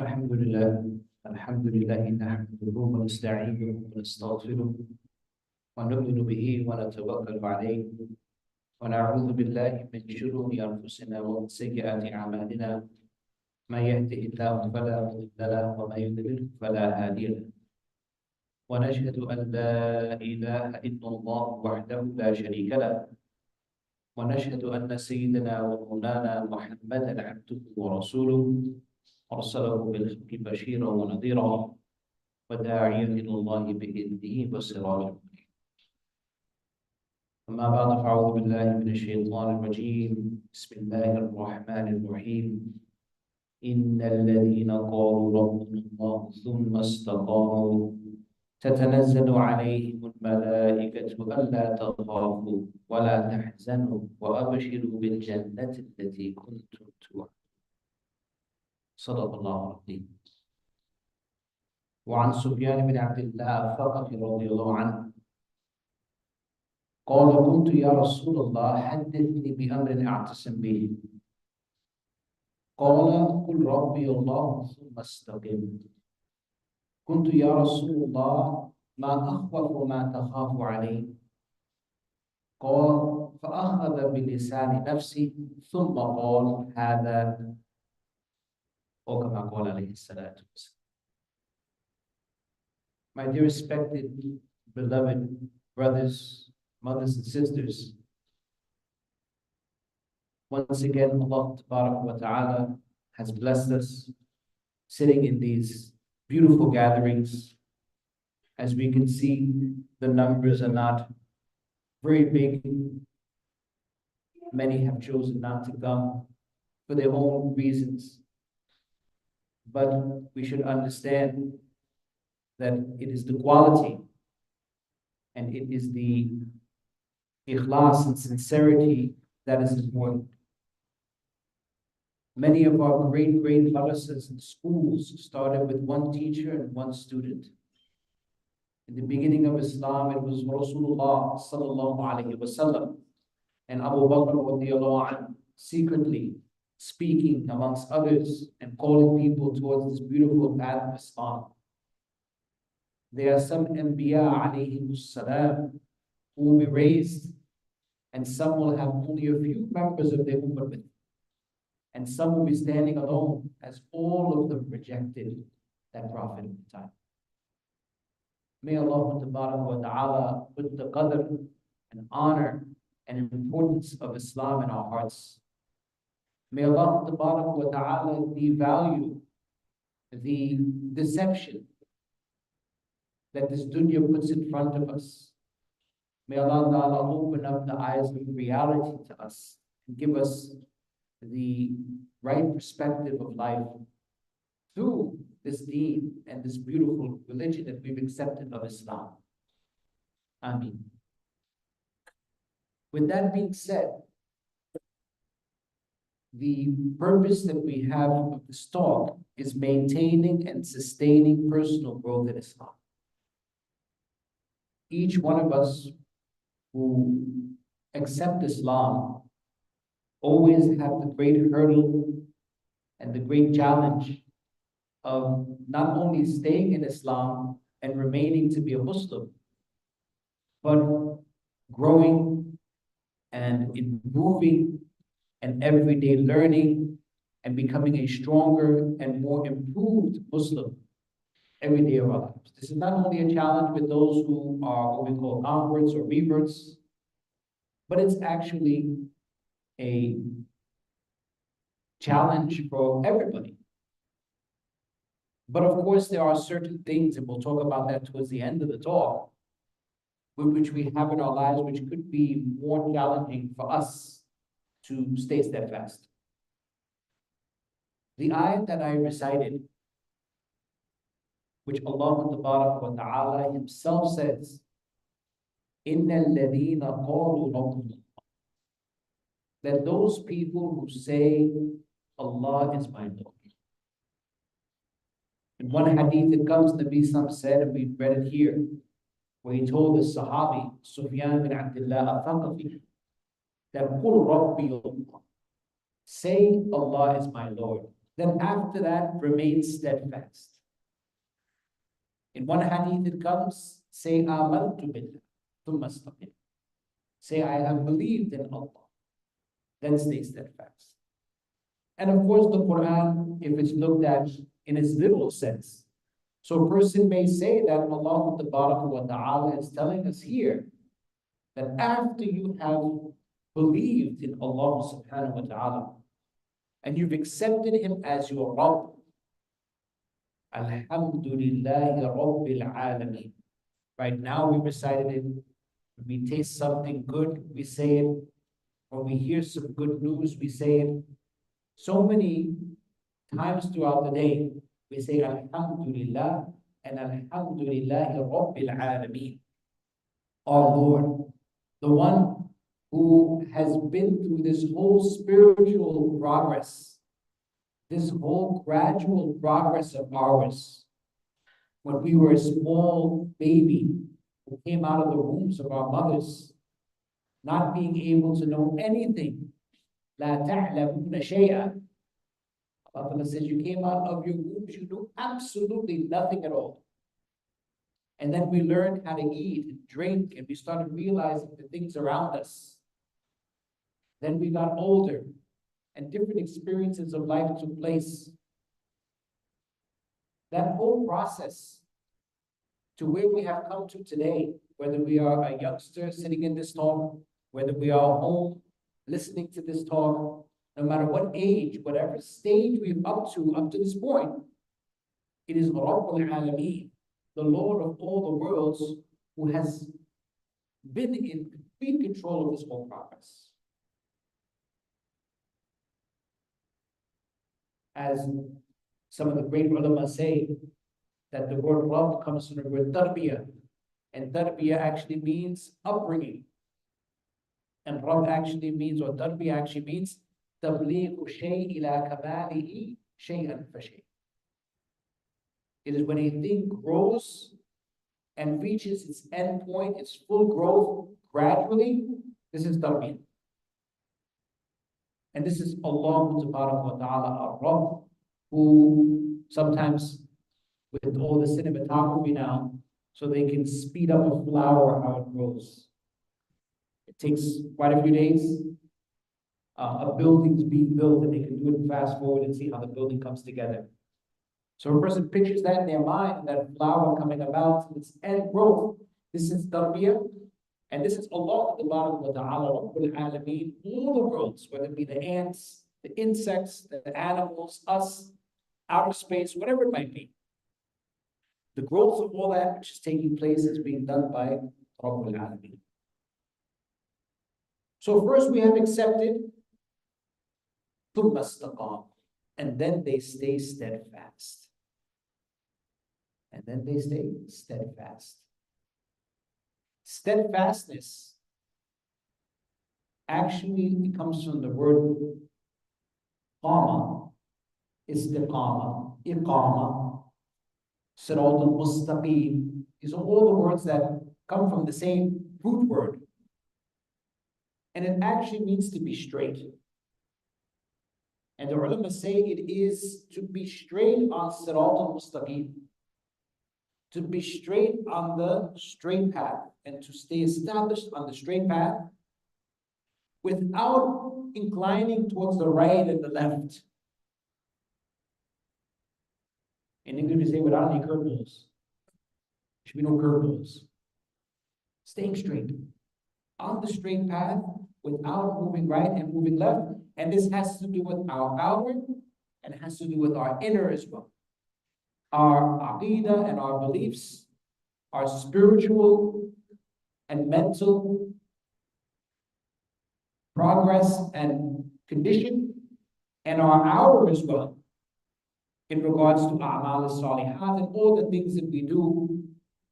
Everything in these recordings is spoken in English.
الحمد لله الحمد لله نحمده ونستعينه ونستغفره ونؤمن به ونتوكل عليه ونعوذ بالله من شرور أنفسنا ومن سيئات أعمالنا من يهده الله فلا مضل له ومن يضلل فلا هادي له ونشهد أن لا إله إلا الله وحده لا شريك له ونشهد أن سيدنا ومولانا محمدا عبده ورسوله أرسله بالحق بشيرا ونذيرا وداعيا إلى الله بإذنه وسراجا منيرا. أما بعد فأعوذ بالله من الشيطان الرجيم. بسم الله الرحمن الرحيم. إن الذين قالوا ربنا الله ثم استقاموا تتنزل عليهم الملائكة ألا تخافوا ولا تحزنوا وأبشروا بالجنة التي كنتم توعدون. صدق الله العظيم. وعن سفيان بن عبد الله الثقفي رضي الله عنه قال: قلت يا رسول الله حدثني بأمر أعتصم به. قال: قل ربي الله ثم استقم. قلت يا رسول الله ما أخوف ما تخاف عليه؟ قال: فأخذ بلسان نفسي ثم قال: هذا، أو كما قال عليه الصلاة والسلام. My dear respected, beloved brothers, mothers and sisters, once again Allah wa ta'ala has blessed us sitting in these beautiful gatherings. As we can see, the numbers are not very big. Many have chosen not to come for their own reasons. But we should understand that it is the quality and it is the ikhlas and sincerity that is important. Many of our great madrasas and schools started with one teacher and one student. In the beginning of Islam, it was Rasulullah sallallahu alaihi wasallam and Abu Bakr radiallahu anhu secretly speaking amongst others and calling people towards this beautiful path of Islam. There are some Anbiya alayhimus salam who will be raised, and some will have only a few members of their ummah with them, and some will be standing alone, as all of them rejected that prophet of the time. May Allah wa ta'ala put the qadr and honor and importance of Islam in our hearts. May Allah wa ta'ala devalue the deception that this dunya puts in front of us. May Allah ta'ala open up the eyes of reality to us and give us the right perspective of life through this deen and this beautiful religion that we've accepted of Islam. Ameen. With that being said, the purpose that we have of this talk is maintaining and sustaining personal growth in Islam. Each one of us who accept Islam always have the great hurdle and the great challenge of not only staying in Islam and remaining to be a Muslim, but growing and improving and everyday learning and becoming a stronger and more improved Muslim every day of our lives. This is not only a challenge with those who are what we call converts or reverts, but it's actually a challenge for everybody. But of course, there are certain things, and we'll talk about that towards the end of the talk, which we have in our lives, which could be more challenging for us to stay steadfast. The ayat that I recited, which Allah wa ta'ala himself says, Inna alladhina qalu rabbuna, that those people who say, Allah is my Lord. In one hadith it comes, Nabi Sam said, and we read it here, where he told the Sahabi, Sufyan bin Abdullah al-Thaqafi, that Qul Rabbi Allah, say Allah is my Lord. Then after that, remain steadfast. In one hadith it comes, say, Amantu billah, thumma istaqim. Say, I have believed in Allah, then stay steadfast. And of course, the Quran, if it's looked at in its literal sense, so a person may say that Allah wa ta'ala is telling us here that after you have believed in Allah subhanahu wa ta'ala and you've accepted Him as your Rabb, Alhamdulillahi Rabbil Alameen. Right now we recited it. When we taste something good, we say it. When we hear some good news, we say it. So many times throughout the day, we say Alhamdulillah and Alhamdulillahi Rabbil Alameen. Our Lord, the one who has been through this whole spiritual progress, this whole gradual progress of ours. When we were a small baby who came out of the wombs of our mothers, not being able to know anything. La ta'lamuna shay'an. Allah says you came out of your wombs, you knew absolutely nothing at all. And then we learned how to eat and drink, and we started realizing the things around us. Then we got older, and different experiences of life took place. That whole process to where we have come to today, whether we are a youngster sitting in this talk, whether we are home listening to this talk, no matter what age, whatever stage we're up to this point, it is Rabbul Alameen, the Lord of all the worlds, who has been in complete control of this whole progress. As some of the great ulama say, that the word Rabb comes from the word tarbiyah, and tarbiyah actually means upbringing. And Rabb actually means, or tarbiyah actually means, تبليغ شيء إلى كماله شيئا فشيء. It is when a thing grows and reaches its end point, its full growth gradually. This is tarbiyah. And this is Allah wa ta'ala, our Rabb, who sometimes with all the cinematography now, so they can speed up a flower how it grows. It takes quite a few days. A building's being built and they can do it fast forward and see how the building comes together. So a person pictures that in their mind, that flower coming about, its end growth. This is tarbiyah, and this is Allah wa ta'ala, Rabbul Alameen, all the worlds, whether it be the ants, the insects, the animals, us, outer space, whatever it might be. The growth of all that which is taking place is being done by Rabbul Alameen. So first we have accepted, ثُمَّ اسْتَقَامُوا, and then they stay steadfast. And then they stay steadfast. Steadfastness actually comes from the word qama, istiqama, iqama, sirat al-mustaqim. These are all the words that come from the same root word. And it actually means to be straight. And the ulama say it is to be straight on sirat al-mustaqim, to be straight on the straight path, and to stay established on the straight path without inclining towards the right and the left. In English, we say without any curveballs. There should be no curveballs. Staying straight on the straight path without moving right and moving left. And this has to do with our outward and it has to do with our inner as well. Our aqidah and our beliefs, our spiritual and mental progress and condition, and our outer as well, in regards to a'mal as-salihat and all the things that we do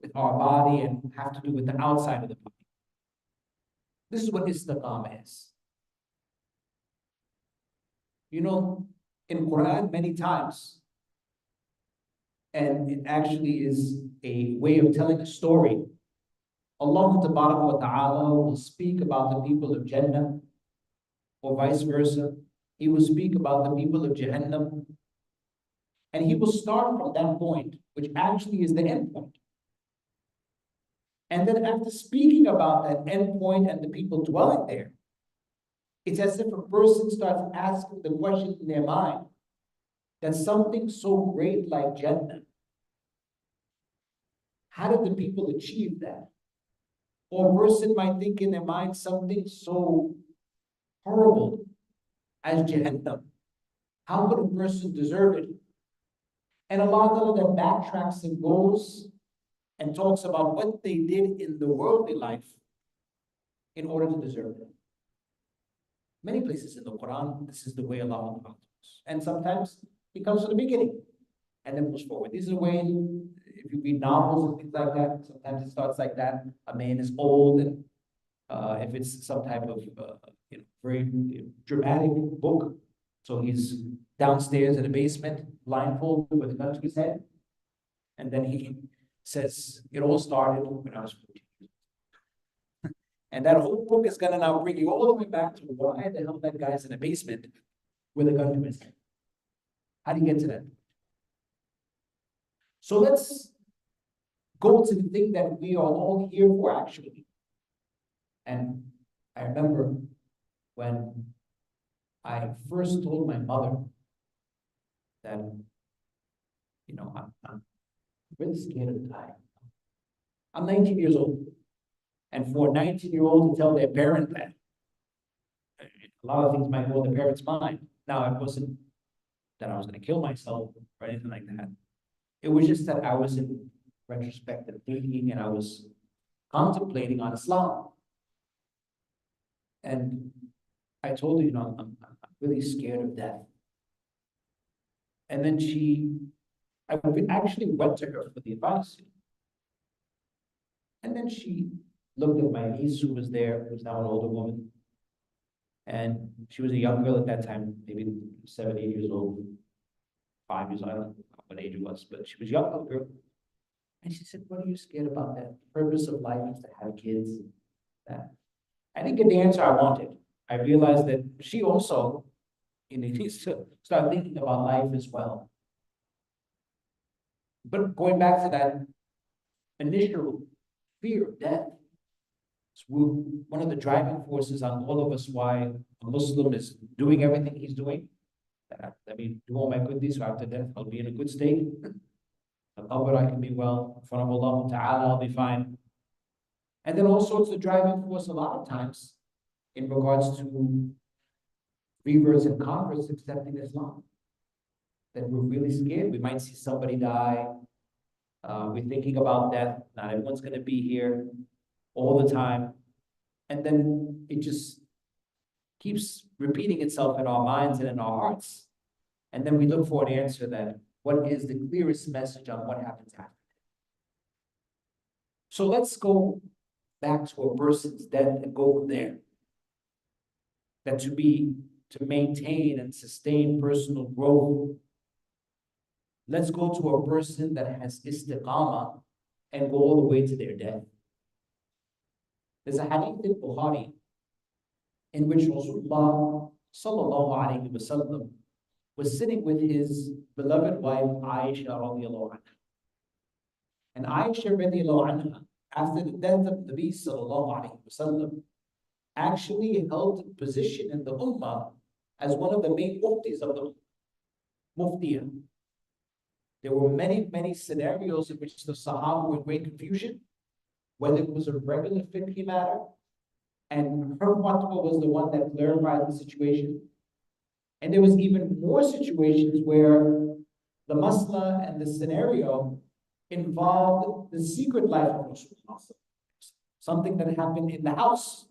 with our body and have to do with the outside of the body. This is what istiqamah is. You know, in Quran many times, and it actually is a way of telling a story, Allah wa ta'ala will speak about the people of Jannah, or vice versa. He will speak about the people of Jahannam, And he will start from that point, which actually is the end point. And then after speaking about that end point and the people dwelling there, it's as if a person starts asking the question in their mind that something so great like Jannah, how did the people achieve that? Or a person might think in their mind something so horrible as Jahannam. How could a person deserve it? And Allah Ta'ala then backtracks and goes and talks about what they did in the worldly life in order to deserve it. Many places in the Quran, this is the way Allah talks. And sometimes He comes from the beginning and then moves forward. These are the ways, if you read novels and things like that, sometimes it starts like that. A man is old, and if it's some type of very dramatic book, so he's downstairs in the basement, blindfolded with a gun to his head, and then he says, it all started when I was 14. And that whole book is going to now bring you all the way back to why the hell that guy's in a basement with a gun to his head. How do you get to that? So let's go to the thing that we are all here for, actually. And I remember when I first told my mother that, I'm really scared of dying. I'm 19 years old. And for a 19-year-old to tell their parent that, a lot of things might go in the parent's mind. Now, it wasn't that I was going to kill myself or anything like that. It was just that I was in retrospective thinking and I was contemplating on Islam. And I told her, I'm really scared of death. And then I actually went to her for the advice. And then she looked at my niece who was there, who was now an older woman. And she was a young girl at that time, maybe 7, 8 years old, 5 years, I don't know what age it was, but she was a young girl. And she said, what are you scared about? That the purpose of life is to have kids. That. I didn't get the answer I wanted. I realized that she also needs to start thinking about life as well. But going back to that initial fear of death, it's one of the driving forces on all of us why a Muslim is doing everything he's doing. Let me do all my good deeds, so after death I'll be in a good state. I can be well. In front of Allah Ta'ala, I'll be fine. And then also it's a driving force a lot of times in regards to reverts and converts accepting Islam. That we're really scared. We might see somebody die. We're thinking about death. Not everyone's going to be here all the time. And then it just keeps repeating itself in our minds and in our hearts. And then we look for an answer that what is the clearest message on what happens after. So let's go back to a person's death and go from there. That to maintain and sustain personal growth, let's go to a person that has istiqamah and go all the way to their death. There's a hadith in Bukhari in which Rasulullah sallallahu alayhi wasallam was sitting with his beloved wife Aisha radiallahu anha. And Aisha radiallahu anha, after the death of Nabi sallallahu alayhi wasallam, actually held a position in the ummah as one of the main muftis of the muftiyah. There were many, many scenarios in which the Sahaba were in great confusion, whether it was a regular fiqh matter, and her fatwa was the one that clarified the situation. And there was even more situations where the masla and the scenario involved the secret life of Rasulullah, something that happened in the house.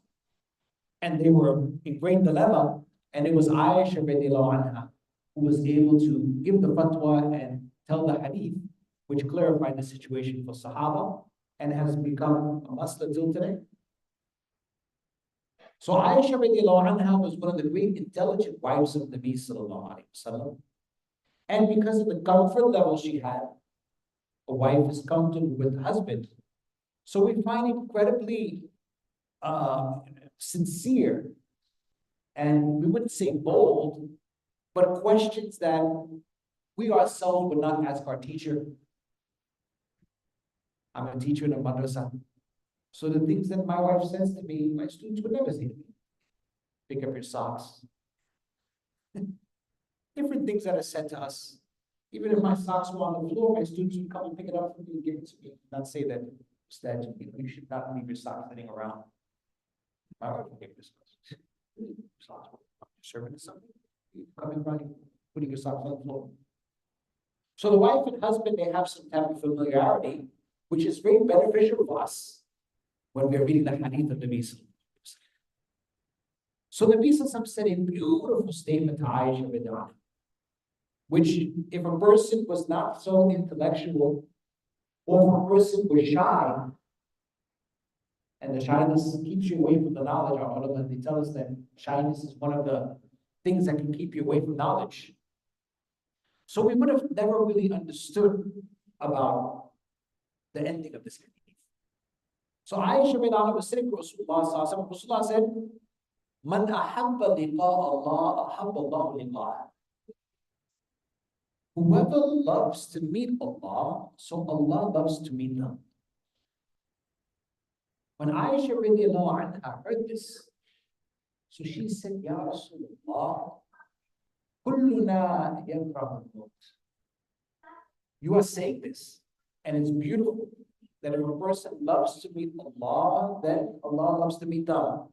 And they were in great dilemma, and it was Aisha radiallahu anha who was able to give the fatwa and tell the hadith, which clarified the situation for Sahaba and has become a masla till today. So Aisha radiallahu anha was one of the great intelligent wives of Nabi sallallahu alayhi wasallam. And because of the comfort level she had, a wife is comfortable with the husband. So we find incredibly sincere, and we wouldn't say bold, but questions that We ourselves would not ask our teacher. I'm a teacher in a madrasa. So the things that my wife says to me, my students would never say to me. Pick up your socks. Different things that are said to us. Even if my socks were on the floor, my students would come and pick it up for me and give it to me. Not say that, you should not leave your socks sitting around. My wife would give your socks. Serving to something. You come in running, putting your socks on the floor. So the wife and husband, they have some type of familiarity, which is very beneficial for us when we are reading the hadith of the Nabi. So the Nabi said a beautiful statement to Aisha Radhiyallahu, which if a person was not so intellectual, or if a person was shy, and the shyness keeps you away from the knowledge, our ulama, they tell us that shyness is one of the things that can keep you away from knowledge. So we would have never really understood about the ending of this hadith. So Aisha Radhiyallahu was sitting with Rasulullah. Rasulullah said, Man ahabba liqa Allah, ahabba Allah liqa'ah. Whoever loves to meet Allah, so Allah loves to meet them. When Aisha Radhiyallahu anha heard this, so she said, Ya Rasulullah, kulluna yakrahu al-maut. You are saying this, and it's beautiful that if a person loves to meet Allah, then Allah loves to meet them.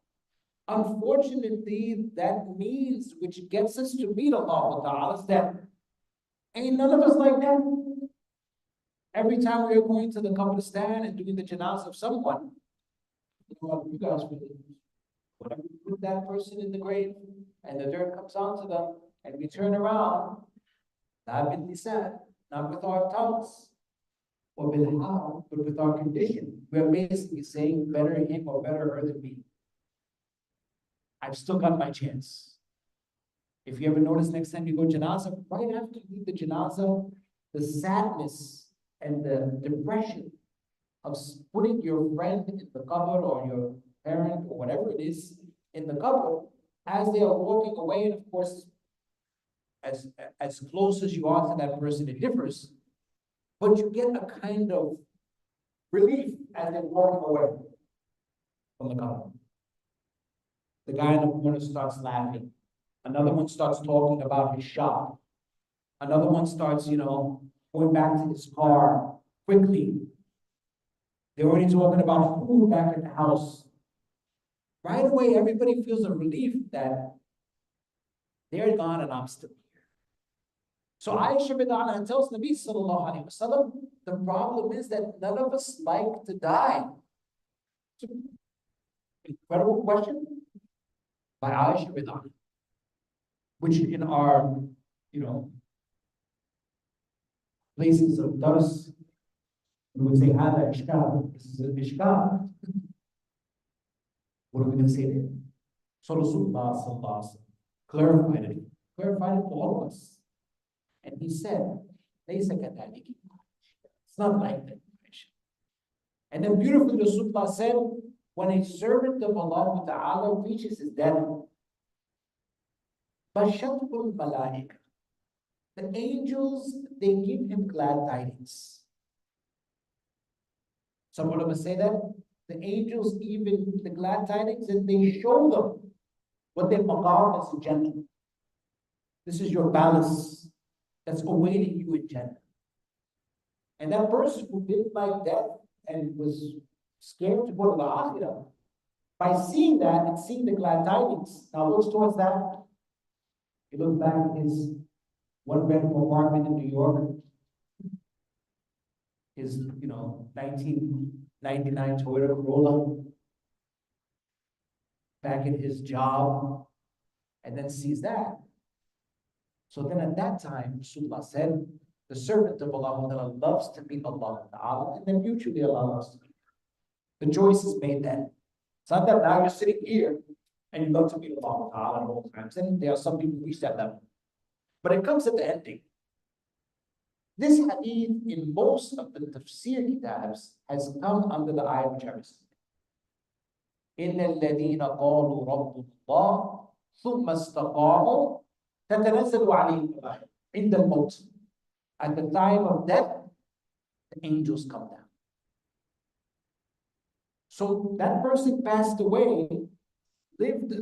Unfortunately, that means which gets us to meet Allah Ta'ala is death. Ain't none of us like that. Every time we are going to the Qabristan and doing the janazah of someone, you guys whatever you put that person in the grave and the dirt comes onto them and we turn around, not with lisan, not with our tongues, or but with our condition. We're basically saying better him or better her than me. I've still got my chance. If you ever notice next time you go janazah, right after you leave the janazah, the sadness and the depression of putting your friend in the qabr or your parent or whatever it is in the qabr, as they are walking away, and of course, as close as you are to that person, it differs, but you get a kind of relief as they're walking away from the qabr. The guy in the corner starts laughing. Another one starts talking about his shop. Another one starts, going back to his car quickly. They're already talking about food back at the house. Right away, everybody feels a relief that they're gone and I'm still here. So Aisha Radhiyallahu tells Nabi Sallallahu Alaihi Wasallam, the problem is that none of us like to die. It's an incredible question by Aisha Radhiyallahu, which in our, places of dars, we would say, Hada Ishkal, this is an Ishkal. What are we going to say there? So Rasulullah Sallallahu Alaihi Wasallam clarified it for all of us. And he said, it's not like that. And then beautifully Rasulullah said, when a servant of Allah Ta'ala reaches his death, Bashatul Malaika, the angels, they give him glad tidings. Some ulama say that the angels even the glad tidings and they show them what their maqam is in Jannah. This is your palace that's awaiting you in Jannah. And that person who didn't like death and was scared to go to the Akhirah, by seeing that and seeing the glad tidings, now looks towards that. He looked back at his one-bedroom apartment in New York, his 1999 Toyota Corolla, back at his job, and then sees that. So then at that time, Rasulullah said, the servant of Allah loves to meet Allah Ta'ala, and then mutually Allah loves to meet him. The choice is made then. It's not that now you're sitting here and you love to meet Allah Ta'ala at all times, and there are some people who reach that level. But it comes at the ending. This hadith in most of the tafsir kitabs has come under the ayah which I recited. إِنَّ الَّذِينَ قَالُوا رَبُّ اللَّهِ ثُمَّ اسْتَقَامُوا تَتَنَزَّلُ عَلَيْهِمْ الْمَلَائِكَةُ عِنْدَ الْمَوْتِ At the time of death, the angels come down. So that person passed away, lived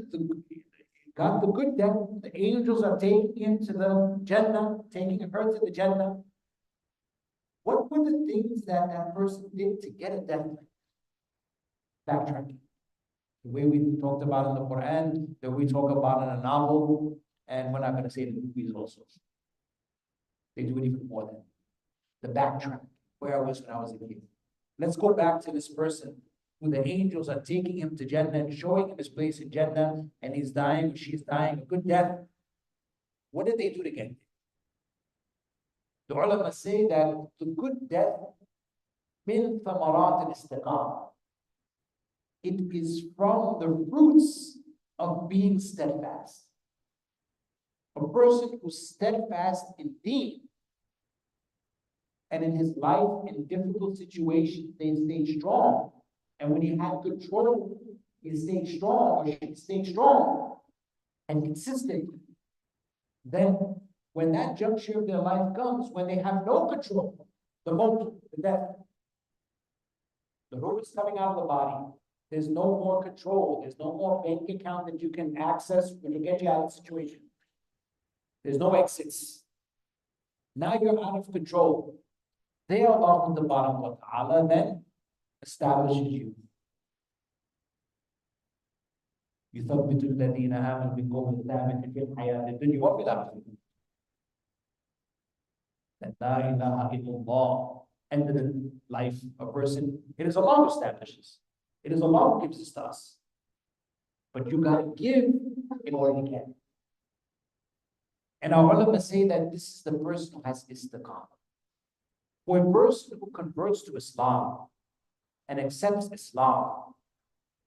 got the good death. The angels are taking him to the Jannah, taking her to the Jannah. What were the things that that person did to get a death? Backtracking. The way we talked about in the Quran, the way we talk about in a novel, and we're not going to say the movies also. They do it even more than the backtrack, where I was when I was a kid. Let's go back to this person who the angels are taking him to Jannah and showing him his place in Jannah, and he's dying, she's dying, a good death. What did they do to get there? The ulama say that the good death, min thamarat al-istiqamah. It is from the roots of being steadfast. A person who's steadfast in deen, and in his life, in difficult situations, they stay strong. And when he had control, he stayed strong, or she stayed strong and consistent. Then, when that juncture of their life comes, when they have no control, the moment, the death, the rope is coming out of the body. There's no more control. There's no more bank account that you can access when you get you out of the situation. There's no exits. Now you're out of control. There, Allah Subhanahu wa Ta'ala then establishes you. يثبت الذين آمنوا بالقول الثابت في الحياة الدنيا وفي الآخرة. That la ilaha illallah, end of the life of a person, it is Allah who establishes. It is Allah who gives this to us. But you got to give in order to get. And our ulama say that this is the person who has istiqamah. For a person who converts to Islam and accepts Islam,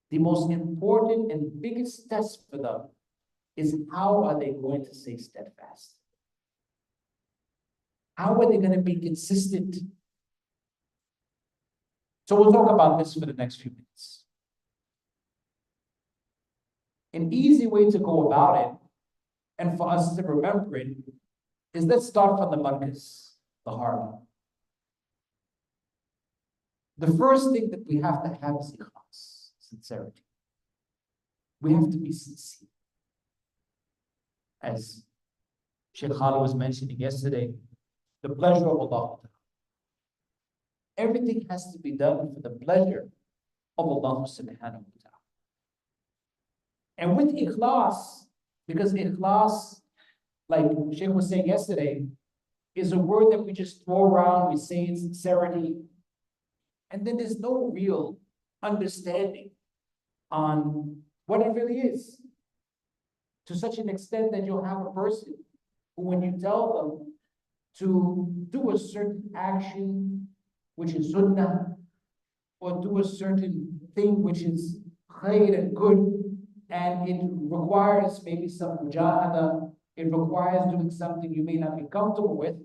the most important and biggest test for them is how are they going to stay steadfast? How are they going to be consistent? So we'll talk about this for the next few minutes. An easy way to go about it, and for us to remember it, is let's start from the markaz, the heart. The first thing that we have to have is ikhlas, sincerity. We have to be sincere. As Sheikh Khalid was mentioning yesterday, the pleasure of Allah. Everything has to be done for the pleasure of Allah subhanahu wa ta'ala. And with ikhlas, because ikhlas, like Sheikh was saying yesterday, is a word that we just throw around, we say in sincerity, and then there's no real understanding on what it really is. To such an extent that you'll have a person who, when you tell them to do a certain action, which is sunnah, or do a certain thing which is khair and good, and it requires maybe some mujahada, it requires doing something you may not be comfortable with.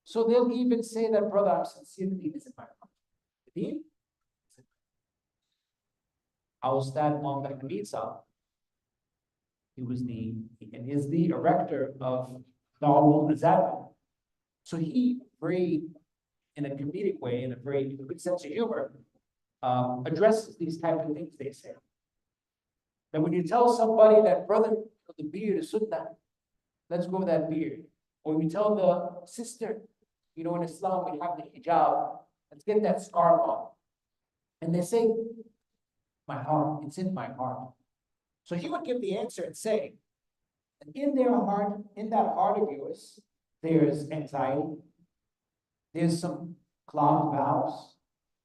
So they'll even say that, brother, I'm sincere, the deen is in my heart. The deen? Our Ustad Muhammad Hamid Sahib, he was and is the erector of Darul Azad. So he very, in a comedic way, in a very good sense of humor, addresses these type of things they say. That when you tell somebody that, brother, the beard is sunnah, let's go with that beard. Or you tell the sister, you know, in Islam we have the hijab, let's get that scarf on. And they say, my heart, it's in my heart. So he would give the answer and say, in their heart, in that heart of yours, there's anxiety, there's some clogged valves,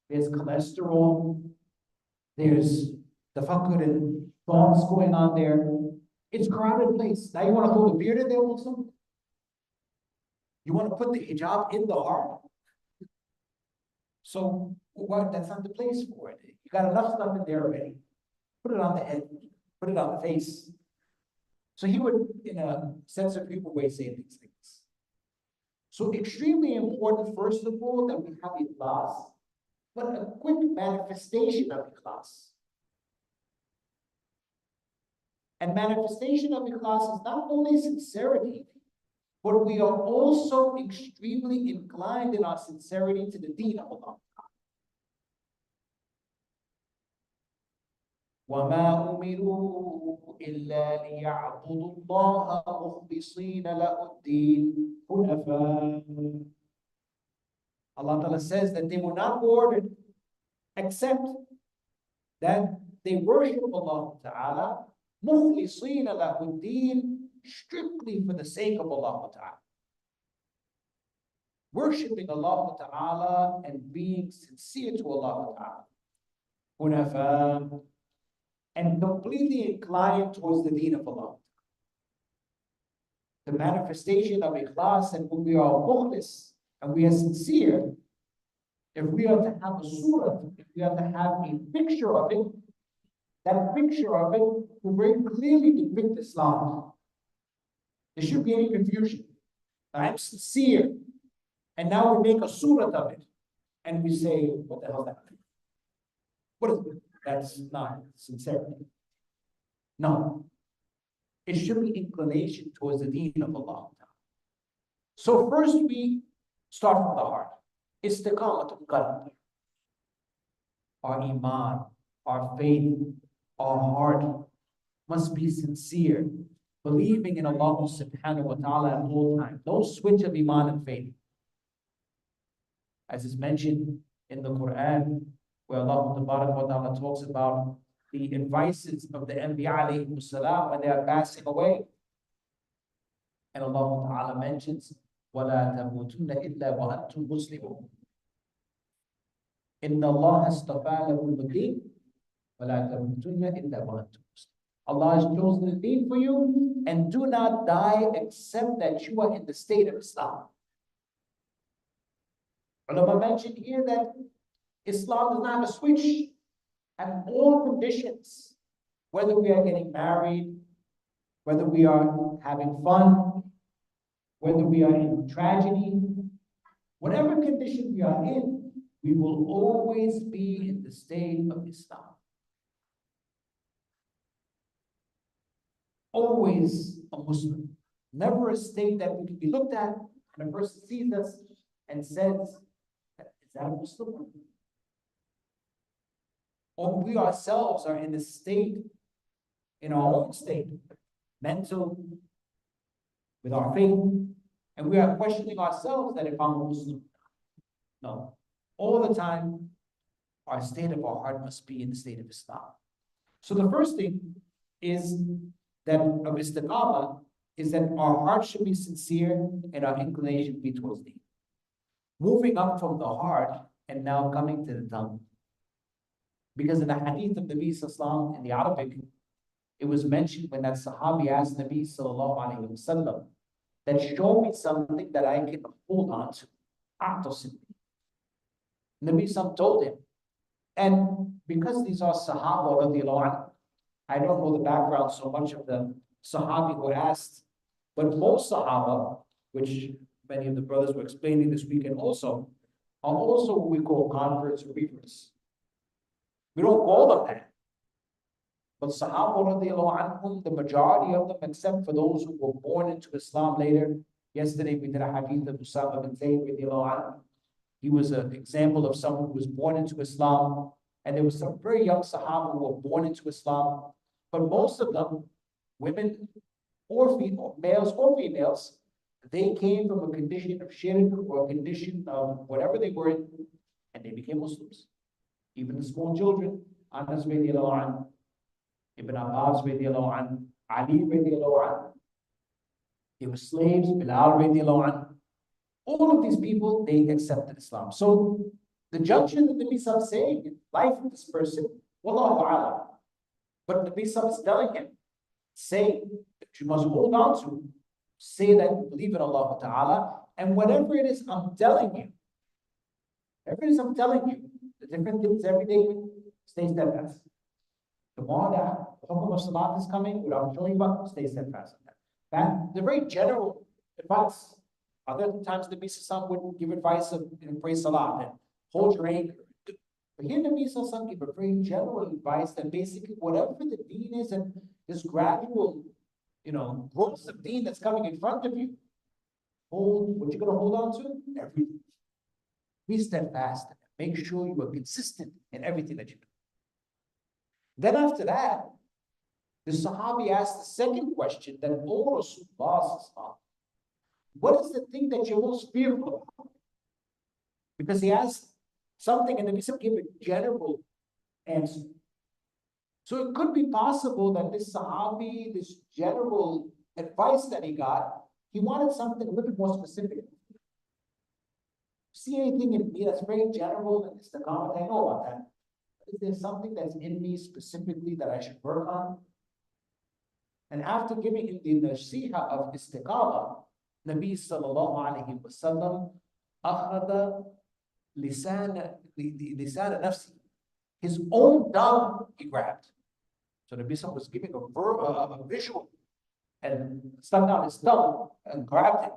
there's cholesterol, there's the fakr and thoughts going on there. It's a crowded place. Now you want to hold a beard in there also? You want to put the hijab in the heart? So what? That's not the place for it. You got enough stuff in there already. Put it on the head, put it on the face. So he would, in a sense of humor way, say these things. So extremely important, first of all, that we have ikhlas, but a quick manifestation of ikhlas. And manifestation of ikhlas is not only sincerity, but we are also extremely inclined in our sincerity to the deen of Allah. وَمَا أُمِرُوا إِلَّا لِيَعْبُدُوا اللَّهَ مُخْلِصِينَ لَهُ الدِّينَ حُنَفَاءَ. Allah Ta'ala says that they were not ordered except that they worship Allah Ta'ala مُخْلِصِينَ لَهُ الدِّينَ, strictly for the sake of Allah Ta'ala. Worshipping Allah Ta'ala and being sincere to Allah Ta'ala. حُنَفَاءَ, and completely inclined towards the deen of Allah. The manifestation of ikhlas, and when we are mukhlis and we are sincere, if we are to have a surah, if we are to have a picture of it, that picture of it will very clearly depict Islam. There shouldn't be any confusion. I'm sincere, and now we make a surah of it, and we say, what the hell is that? What is it? That's not sincerity. No. It should be inclination towards the deen of Allah. So first we start from the heart. Istiqamatul qalb. Our iman, our faith, our heart must be sincere, believing in Allah subhanahu wa ta'ala at all times. No switch of iman and faith. As is mentioned in the Quran, where Allah wa ta'ala talks about the advices of the Anbiya alayhi salam when they are passing away. And Allah ta'ala mentions, وَلَا تَمُوتُنَّ إِلَّا وَأَنْتُمْ مُسْلِمُونَ. إِنَّ اللَّهَ اسْتَفَى لَكُمُ الدِّينَ وَلَا تَمُوتُنَّ إِلَّا وَأَنْتُمْ مُسْلِمُونَ. Allah has chosen the deen for you, and do not die except that you are in the state of Islam. Ulama mentioned here that Islam does not have a switch at all conditions, whether we are getting married, whether we are having fun, whether we are in tragedy, whatever condition we are in, we will always be in the state of Islam. Always a Muslim. Never a state that we can be looked at and a person sees us and says, is that a Muslim? Or we ourselves are in a state, in our own state, mental, with our faith, and we are questioning ourselves that if I'm a Muslim. No. All the time, our state of our heart must be in the state of Islam. So the first thing is that of istiqamah is that our heart should be sincere and our inclination be towards Deen. Moving up from the heart and now coming to the tongue. Because in the hadith of Nabi Sallallahu in the Arabic, it was mentioned when that Sahabi asked Nabi Sallallahu Alaihi Wasallam that show me something that I can hold on to. Nabi Sallallahu told him. And because these are Sahaba radiallahu anhu, I don't know the background so much of the Sahabi who asked, but most Sahaba, which many of the brothers were explaining this weekend also, are also what we call converts or reverts. We don't call them that. But Sahaba radiallahu anhum, the majority of them, except for those who were born into Islam later. Yesterday we did a hadith of Usama bin Zayd radiallahu anhu. He was an example of someone who was born into Islam. And there were some very young Sahaba who were born into Islam. But most of them, women or female, males or females, they came from a condition of shirk or a condition of whatever they were in, and they became Muslims. Even the small children, Anas radiallahu anhu, Ibn Abbas radiallahu anhu, Ali radiallahu anhu. They were slaves, Bilal radiallahu anhu. All of these people, they accepted Islam. So the junction that Nabi Sallallahu saying in life of this person, wallahu a'lam. But Nabi Sallallahu is telling him, say that you must hold on to, say that you believe in Allah Ta'ala, and whatever it is I'm telling you, whatever it is I'm telling you, the different things every day, stay steadfast. Tomorrow the hukum of salat is coming, what I'm telling you about, stay steadfast. That the very general advice. Other times the Nabi Sallallahu would give advice of pray salat and hold your anger. But here the Nabi Sallallahu gave a very general advice that basically whatever the deen is and this gradual, growth of deen that's coming in front of you, what you're going to hold on to? Everything. Be steadfast. Make sure you are consistent in everything that you do. Then after that, the Sahabi asked the second question that, oh Rasulullah, what is the thing that you're most fearful of? Because he asked something and the Nabi gave a general answer. So it could be possible that this Sahabi, this general advice that he got, he wanted something a little bit more specific. See anything in me that's very general and istiqamah? I know about that. Is there something that's in me specifically that I should work on? And after giving him the nasiha of istiqamah, Nabi sallallahu alayhi wa sallam akhada lisan nafsi. His own tongue he grabbed. So Nabi sallallahu was giving a visual and stuck out his tongue and grabbed it.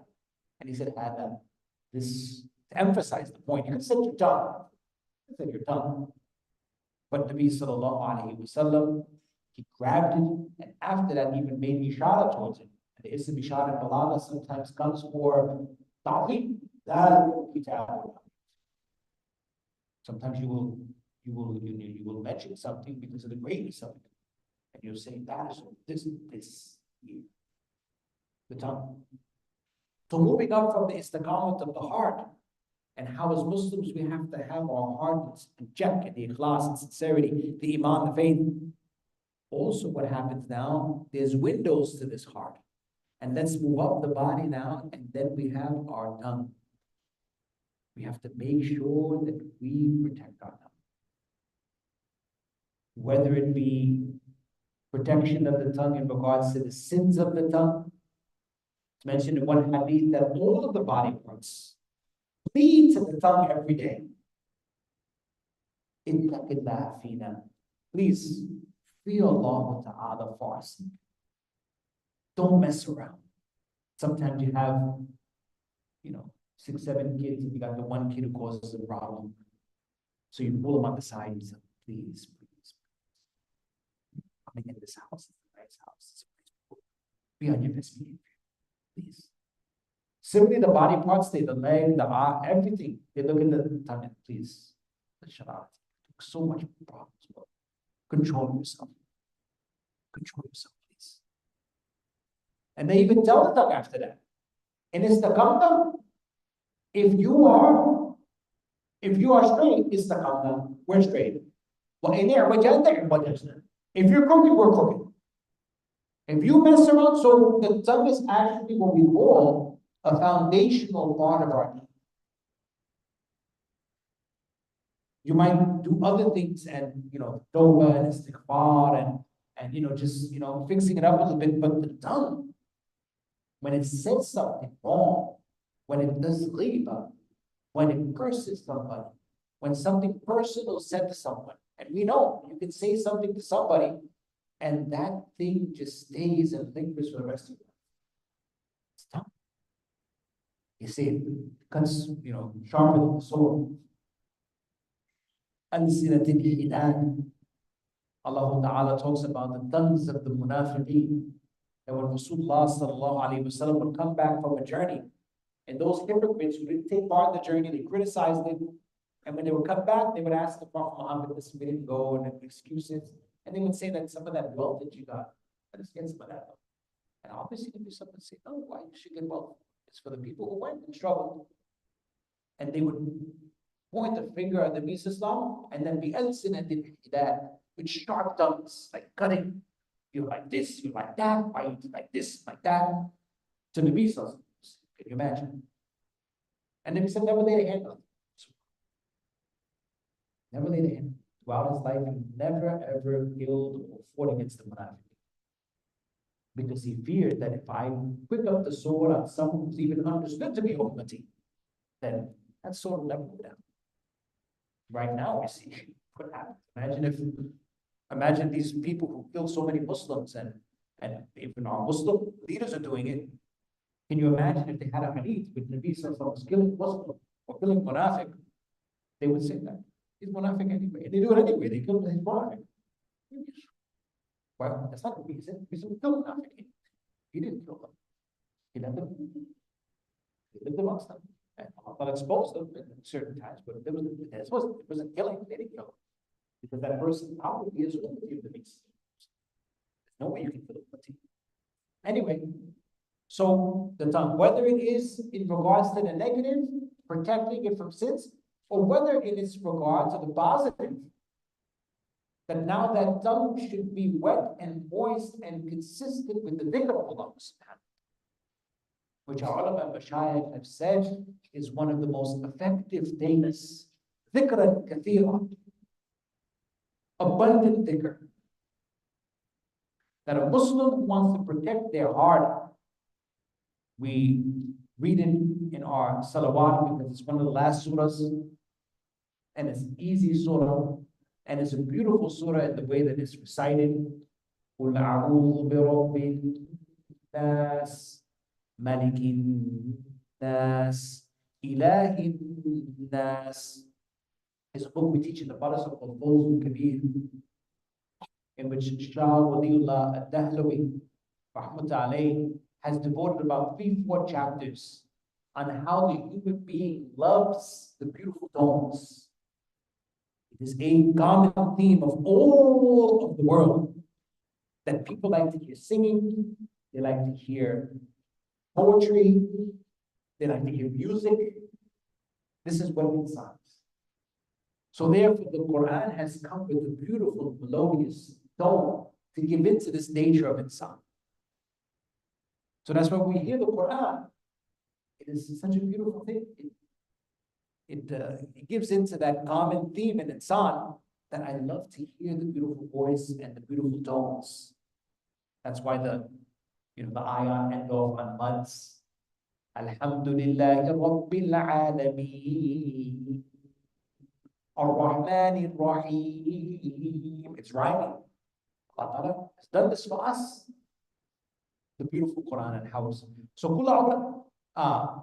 And he said, Adam, this to emphasize the point. You can say your tongue. You can say your tongue. But Nabi sallallahu alayhi wa sallam, he grabbed it, and after that, even made ishara towards it. And the ism ishara in Balagha sometimes comes for ta'ween. Sometimes you will mention something because of the greatness of it. And you'll say, that is this here. The tongue. So moving up from the istiqamah of the heart, and how as Muslims we have to have our hearts in check, and the ikhlas and sincerity, the iman, the faith. Also what happens now, there's windows to this heart. And let's move up the body now, and then we have our tongue. We have to make sure that we protect our tongue. Whether it be protection of the tongue in regards to the sins of the tongue. It's mentioned in one hadith that all of the body parts plead to the tongue every day. Ittaqillah fina. Please, fear Allah Ta'ala for us. Don't mess around. Sometimes you have, 6, 7 kids, and you got the one kid who causes a problem. So you pull him on the side and say, please. Coming in this house, it's a nice house. Be on your best behavior, please. Similarly, the body parts, the leg, the eye, everything. They look in the tongue, please. The sharat. So much problems. Control yourself. Control yourself, please. And they even tell the tongue after that. And it's the kingdom. If you are straight, it's the kingdom. We're straight. If you're crooked, we're crooked. If you mess around, so the tongue is actually what we call a foundational part of our deen. You might do other things and, tawbah and istighfar and just, fixing it up a little bit, but the tongue, when it says something wrong, when it does ghibah, when it curses somebody, when something personal is said to someone, and we know you can say something to somebody and that thing just stays and lingers for the rest of your life. It's tongue. You see, it cuts, sharper than the sword. Allah Ta'ala talks about the tongues of the munafiqeen. And when Rasulullah sallallahu alayhi wa sallam would come back from a journey, and those hypocrites who didn't take part in the journey, they criticized him. And when they would come back, they would ask the Prophet Muhammad, listen, we didn't go, and excuses. And they would say that some of that wealth that you got, let us get some of that wealth. And obviously, there'd be someone say, no, why you should get wealth? It's for the people who went and struggled. And they would point the finger at the Nabi Islam and then be al-sinatin that with sharp tongues, like cutting. You like this, you like that, why you like this, like that. To the Nabi Islam. Can you imagine? And Nabi said, never laid a hand on him. Never laid a hand. Throughout his life, he never ever killed or fought against the Munafiq. Because he feared that if I pick up the sword on someone who's even understood to be ummati, then that sword will never go down. Right now, we see what happens. Imagine these people who kill so many Muslims, and even our Muslim leaders are doing it. Can you imagine if they had a hadith with Nabi Sallallahu Alaihi Wasallam killing Muslim or killing Munafiq? They would say that. He's Munafiq anyway. They do it anyway. They kill his Munafiq. Well, that's not what he said. He said, kill Munafiq. He didn't kill them. He let them. They lived amongst them. And Allah exposed them at certain times, but it wasn't killing, they didn't kill them. Because that person probably is ummati of the beast. There's no way you can kill ummati. Anyway, so the tongue, whether it is in regards to the negative, protecting it from sins, or whether it is regard to the positive, that now that tongue should be wet and moist and consistent with the dhikr of Allah subhanahu, which our ulama and mashayikh have said is one of the most effective things. Dhikran kathira, abundant dhikr. That a Muslim who wants to protect their heart, we read it in our salawat because it's one of the last surahs, and it's easy surah, and it's a beautiful surah in the way that it's recited. قُلْ أَعُوذُ بِرَبِّ النَّاسِ مَلِكِ النَّاسِ إِلَهِ النَّاسِ. It's a book we teach in the Parasat called Fawzul Kabir, in which Shah Waliullah Ad-Dahlawi Rahmatullah alayhi has devoted about 3-4 chapters on how the human being loves the beautiful tones. It is a common theme of all of the world that people like to hear singing, they like to hear poetry, they like to hear music. This is what it sounds. So therefore, the Quran has come with a beautiful, melodious tone to give into this nature of insan. So that's why we hear the Quran. It is such a beautiful thing. It gives into that common theme in insan that I love to hear the beautiful voice and the beautiful tones. That's why the ayah end off on mads. Alhamdulillahi Rabbil Alameen. Ar-Rahman Ar-Rahim. It's rhyming. Allah has done this for us. The beautiful Quran and how it's so kula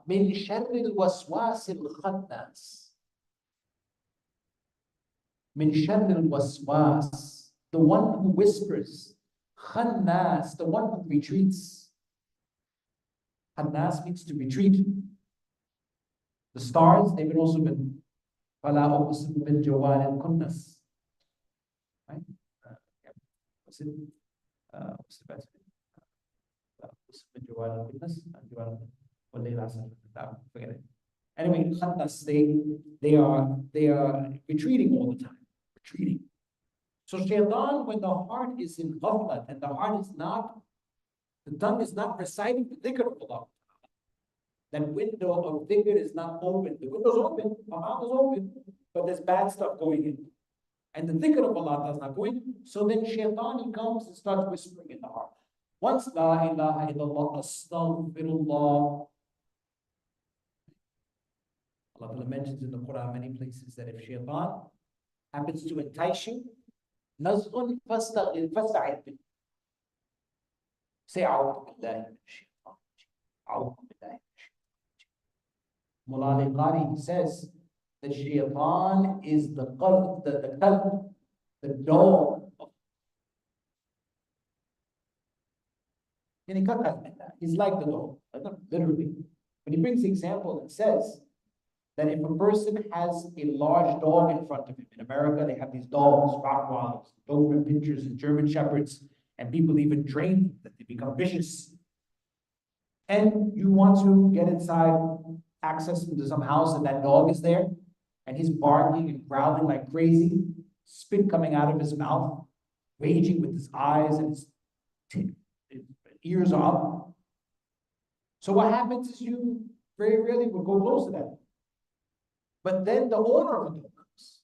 min sharri al-waswas al-khannas. Min sharri al-waswas, the one who whispers. Khannas, the one who retreats. Khannas means to retreat. The stars, they've been also been فَلَا أُقْسِمُ بِالْجَوَارِ الْكُنَّسِ. Right? What's it? What's the best? Forget it. Anyway, they are retreating all the time. Retreating. So shaitan, when the heart is in ghaflat and the heart is not, the tongue is not reciting the dhikr of Allah, that window of dhikr is not open. The window's open, the mouth is open, but there's bad stuff going in. And the dhikr of Allah does not go in. So then shaitan, he comes and starts whispering in the heart. Once la ilaha illallah, astaghfirullah. Allah mentions in the Quran many places that if shaitan happens to entice you, nazghun fasta'id billah. Say a'udhu billahi min shaitan. A'udhu billahi min shaitan. Mullah al-Qari says that shaitan is the qalb, the door of he's like the dog, literally. But he brings the example and says that if a person has a large dog in front of him, in America they have these dogs, Rottweilers, Doberman Pinschers, and German Shepherds, and people even train them that they become vicious. And you want to get inside, access into some house, and that dog is there, and he's barking and growling like crazy, spit coming out of his mouth, raging with his eyes, and his ears are up. So what happens is you very rarely would go close to that. But then the owner of the dog comes.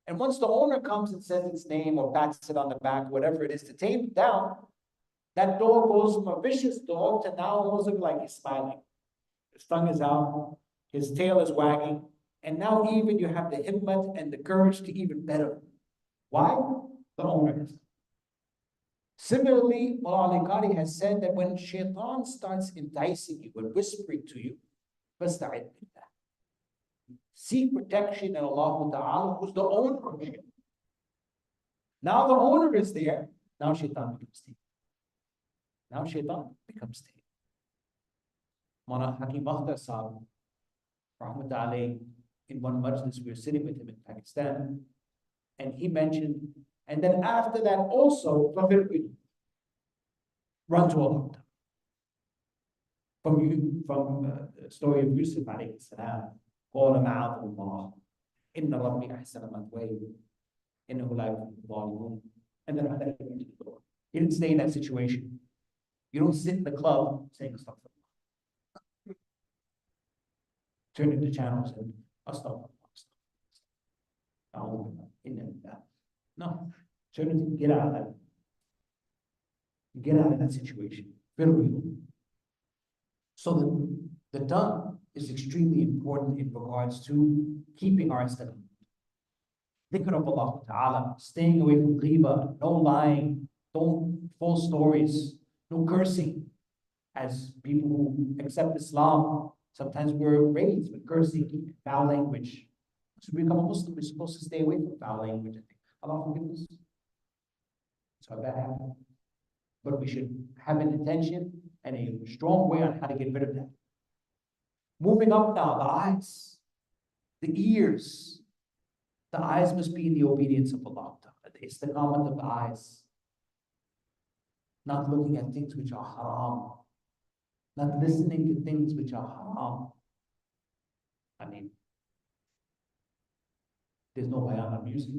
And once the owner comes and says its name or pats it on the back, whatever it is to tame it down, that dog goes from a vicious dog to now almost look like he's smiling. His tongue is out, his tail is wagging, and now even you have the himmat and the courage to even pet him. Why? The owner has come. Similarly, Mullah al-Qari has said that when shaitan starts enticing you and whispering to you, فَاسْتَعِذْ بِاللَّهِ. Seek protection in Allah Ta'ala, who's the owner of shaitan. Now the owner is there, now shaitan becomes tame. Now shaitan becomes tame. Mona Hakim Akhtar Sahib, Rahmatullah alayhi, in one majlis, we were sitting with him in Pakistan, and he mentioned, and then after that also, run to Allah. From the story of Yusuf alayhi salam, قال معاذ الله إن ربي أحسن مثواي إنه لا يفلح الظالمون. And then after that, he went to the door. He didn't stay in that situation. You don't sit in the club saying astaghfirullah. Turn into channels and astaghfirullah. No, turn into get out of that. Get out of that situation. Very real. So the tongue is extremely important in regards to keeping our istiqamah. Dhikr of Allah Ta'ala, staying away from ghiba, no lying, don't false stories, no cursing. As people who accept Islam, sometimes we're raised with cursing, foul language. To become a Muslim, we're supposed to stay away from foul language. Allah forgive us. It's a bad habit. But we should have an intention and a strong way on how to get rid of that. Moving up now, the eyes, the ears. The eyes must be in the obedience of Allah. The istiqamah of the eyes. Not looking at things which are haram. Not listening to things which are haram. I mean, there's no bayan on music.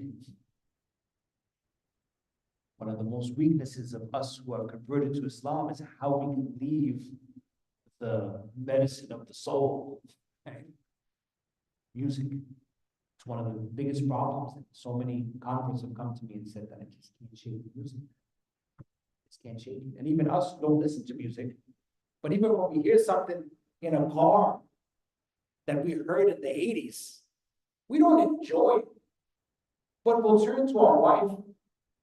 One of the most weaknesses of us who are converted to Islam is how we can leave the medicine of the soul. Right? Music. It's one of the biggest problems. And so many converts have come to me and said that I just can't shake the music. I just can't shake it. And even us who don't listen to music, but even when we hear something in a car that we heard in the 80s, we don't enjoy it. But we'll turn to our wife,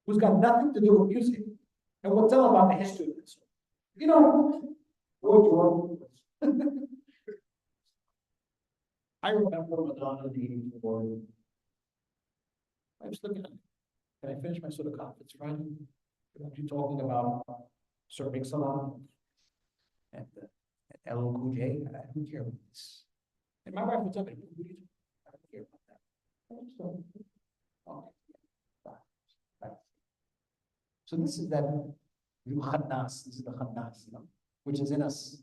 who's got nothing to do with music, and we'll tell them about the history of this. You know, I remember Ramadan in '84. I was looking at, can I finish my sort of conference, right? You talking about Sir Mix-a-Lot and LL Cool J? I don't care about this. And my wife would tell me, I don't care about that. So this is that khannas, this is the khannas, which is in us.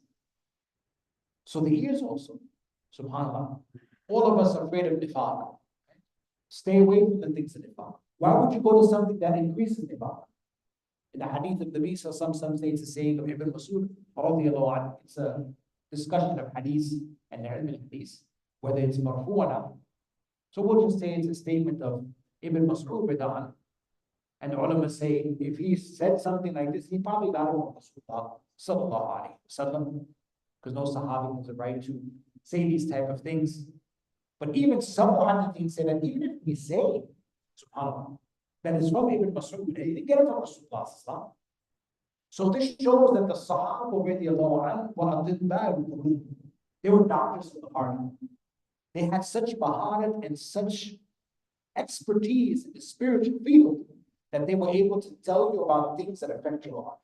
So the ears also, subhanAllah. All of us are afraid of nifaq. Stay away from the things of nifaq. Why would you go to something that increases nifaq? In the hadith of the Nabi, some say it's a saying of Ibn Masud, it's a discussion of hadith and the ilm al-hadith, whether it's marfu or not. So we'll just say it's a statement of Ibn Masud radhiyallahu. And the ulama say, if he said something like this, he probably got it from Rasulullah sallallahu alaihi wasallam, because no Sahabi has a right to say these type of things. But even some muhaddithin say that even if we say, subhanAllah, that is from Ibn Mas'ud, he didn't get it from Rasulullah sallallahu alaihi wasallam. So this shows that the Sahaba radiallahu anhu, they were doctors of the heart. They had such maharat and such expertise in the spiritual field that they were able to tell you about things that affect your heart.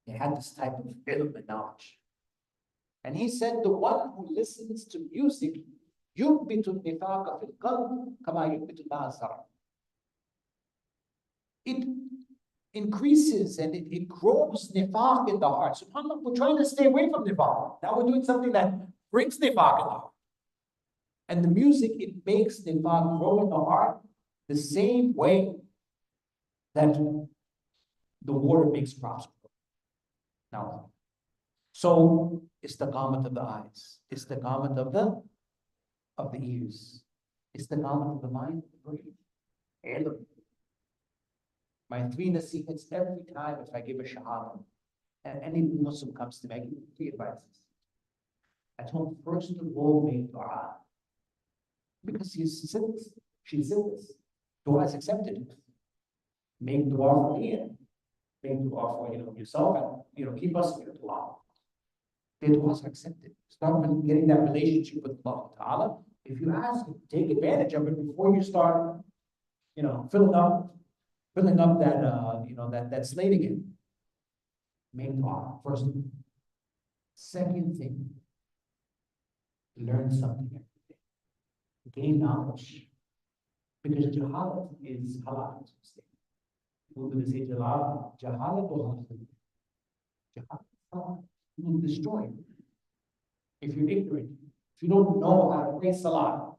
They had this type of ilm and knowledge. And he said, the one who listens to music, يُنْبِتُ النِّفَاقَ فِي الْقَلْبِ كَمَا يُنْبِتُ الْمَاءَ. It increases and it grows nifaq in the heart. SubhanAllah, we're trying to stay away from nifaq. Now we're doing something that brings nifaq in the heart. And the music, it makes nifaq grow in the heart the same way that the water makes crops grow. Now, so istiqamat of the eyes, istiqamat of the ears, istiqamat of the mind, the brain. My 3 nasihats every time if I give a shahada, and any Muslim comes to me, I give 3 advices. I told him, first of all, make dua. Because he's sinless, she's sinless. Dua is accepted. Make dua for me and make dua for yourself, and keep us in dua. Their duas are accepted. Start getting that relationship with Allah Ta'ala. If you ask, take advantage of it before you start, filling up that that slate again. Make dua first. Second thing, learn something every day. Gain knowledge. Because jahalat is halal. People will say jahalat or halal. Jahalat is halal. You will destroy it. If you're ignorant, if you don't know how to pray salah.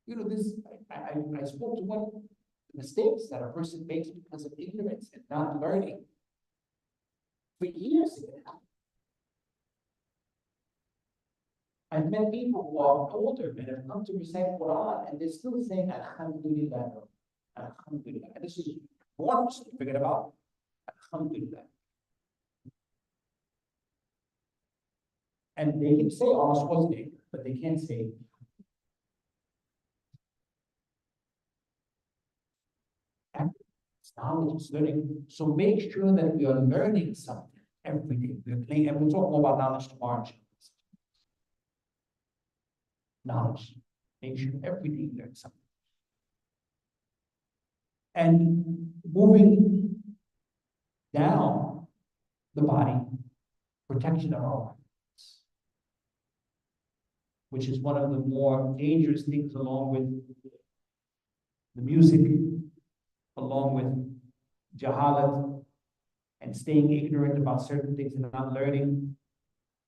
You know, this, I spoke to one mistakes that a person makes because of ignorance and not learning. For years it happened. I've met people who are older and have come to recite Quran and they're still saying Alhamdulillah, Alhamdulillah. And this is one Muslim, forget about Alhamdulillah. And they can say Allah was there, but they can't say it's knowledge, it's learning. So make sure that we are learning something every day. We're playing, and we'll talk more about knowledge tomorrow. Knowledge. Make sure every day you learn something. And moving down the body, protection of our bodies, which is one of the more dangerous things along with the music, along with jahalat, and staying ignorant about certain things and not learning.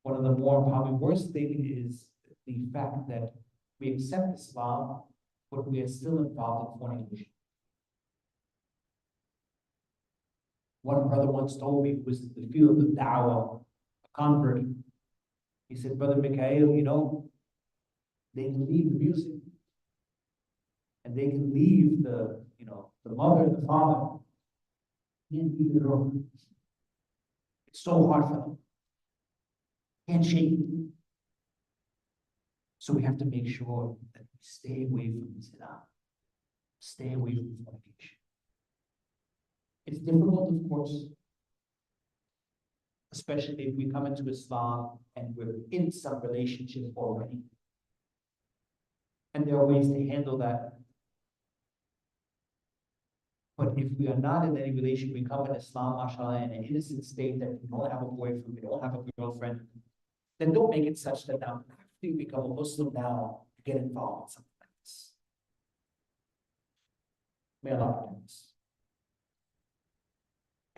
One of the more probably worst things is the fact that we accept Islam, but we are still involved in fornication. One brother once told me, who was in the field of da'wah, a convert. He said, Brother Mikhail, you know, they can leave the music, and they can leave the, you know, the mother, the father, can't leave the girlfriend. It's so hard for them. Can't shake it. So we have to make sure that we stay away from zina, stay away from fornication. It's difficult, of course, especially if we come into Islam and we're in some relationship already. And there are ways to handle that. But if we are not in any relationship, we come in Islam, mashallah, in an innocent state that we don't have a boyfriend, we don't have a girlfriend, then don't make it such that now after you become a Muslim now, you get involved in something like this. May Allah protect us.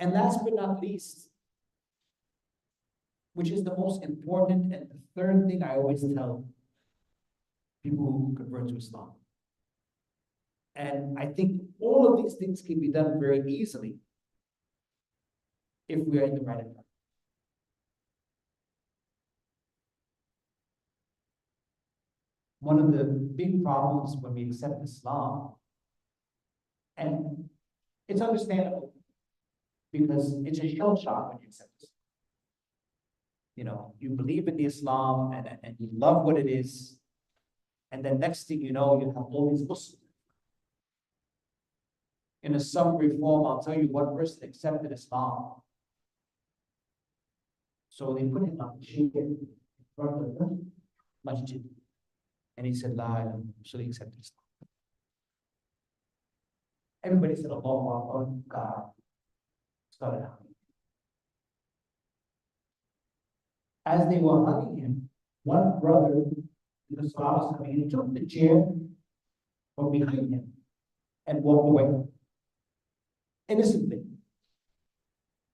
And last but not least, which is the most important and the third thing I always tell people who convert to Islam. And I think all of these things can be done very easily if we are in the right environment. One of the big problems when we accept Islam, and it's understandable because it's a shell shock when you accept Islam. You know, you believe in the Islam and you love what it is, and then next thing you know, you have all these Muslims. In a summary form, I'll tell you one person accepted Islam. So they put him on the sheet in front of the masjid. And he said, La ilaha illallah. So they accepted Islam. Everybody said, Allahu Akbar, God. Started hugging. As they were hugging him, one brother, the Sahaba was coming, he took the chair from behind him and walked away. Innocently.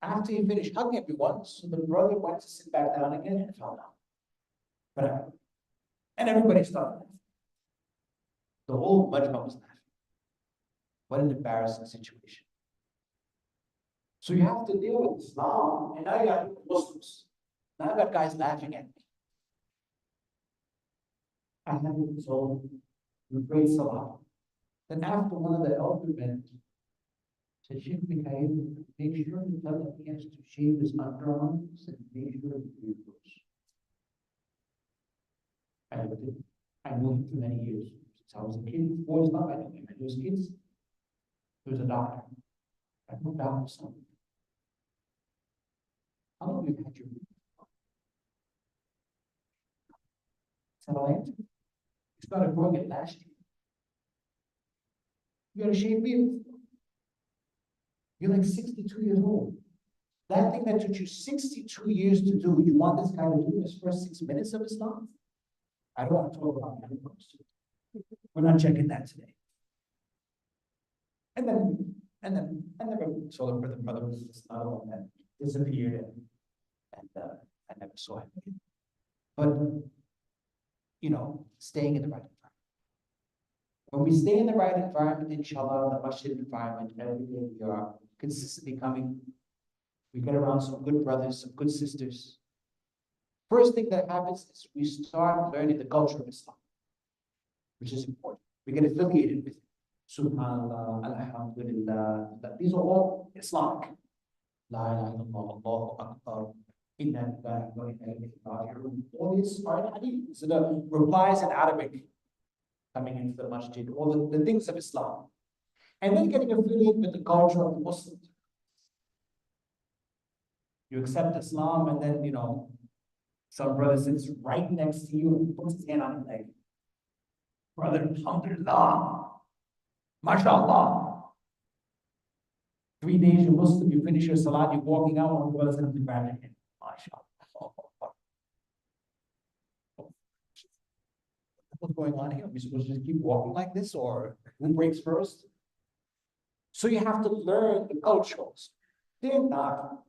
After he finished hugging everyone, so the brother went to sit back down again and fell down. Whatever. And everybody started laughing. The whole majma was laughing. What an embarrassing situation. So you have to deal with Islam, and now you got Muslims. Now I got guys laughing at me. I have been told, we prayed salah. Then after one of the elder men said, Sheikh Mikhail, make sure to tell him he has to shave his underarms and make sure his beard grows. I never did. I knew him for many years. Since I was a kid, before Islam, I knew him. I knew his kids. He was a doctor. I moved out with something. How long have you had your beard? Is that all I answered? You started growing it last year. You got a shaved beard. You're like 62 years old. That thing that took you 62 years to do, you want this guy to do in his first 6 minutes of Islam? I don't want to talk about that. We're not checking that today. And then I never saw the brother was just another one that disappeared, and I never saw him again. But staying in the right environment. When we stay in the right environment, inshallah, the masjid environment, every day we are consistently coming. We get around some good brothers, some good sisters. First thing that happens is we start learning the culture of Islam, which is important. We get affiliated with it. Subhanallah, Alhamdulillah. These are all Islamic. La ilaha illallah, Allahu Akbar. Inna lillahi wa inna ilayhi raji'un. All these are in hadith. So the replies in Arabic coming into the masjid, all the things of Islam. And then getting affiliated with the culture of the Muslims. You accept Islam, and then, some brother sits right next to you and puts his hand on your leg. Brother, alhamdulillah, mashallah. 3 days you're Muslim, you finish your salat, you're walking out, one brother's going to grab your hand. Mashallah. What's going on here? Are we supposed to just keep walking like this, or who breaks first? So you have to learn the cultures. They're not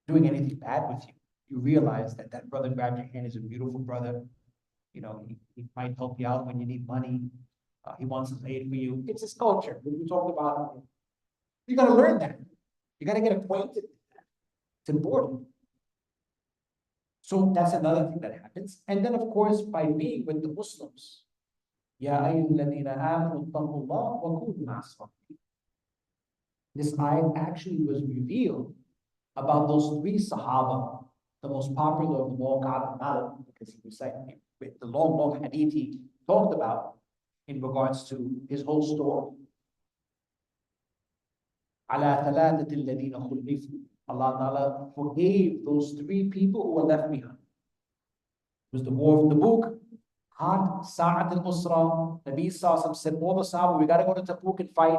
doing anything bad with you. You realize that that brother grabbed your hand is a beautiful brother. He might help you out when you need money. He wants some aid for you. It's his culture. When we talked about, you got to learn that. You got to get acquainted with that. It's important. So that's another thing that happens. And then, of course, by being with the Muslims, Ya ayyuhalladhina amanu ittaqullaha wa kunu ma'as sabirin. This ayat actually was revealed about those 3 Sahaba, the most popular of them all, Ka'b bin Malik, because he recited with the long hadith he talked about in regards to his whole story. Ala thalathatil ladina khulifu. Allah Ta'ala forgave those 3 people who were left behind. It was the war of Tabuk, Had, Sa'at al-Usra. Nabi Sallallahu said, all the Sahaba, we got to go to Tabuk and fight.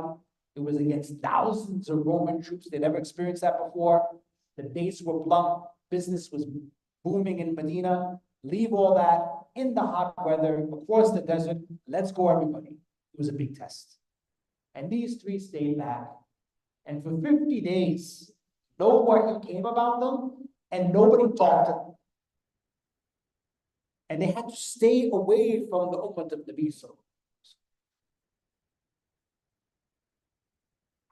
It was against thousands of Roman troops. They never experienced that before. The dates were plump. Business was booming in Medina. Leave all that in the hot weather, across the desert. Let's go, everybody. It was a big test. And these 3 stayed back. And for 50 days, no word came about them, and nobody talked to them. And they had to stay away from the ummah of Nabi Sallallahu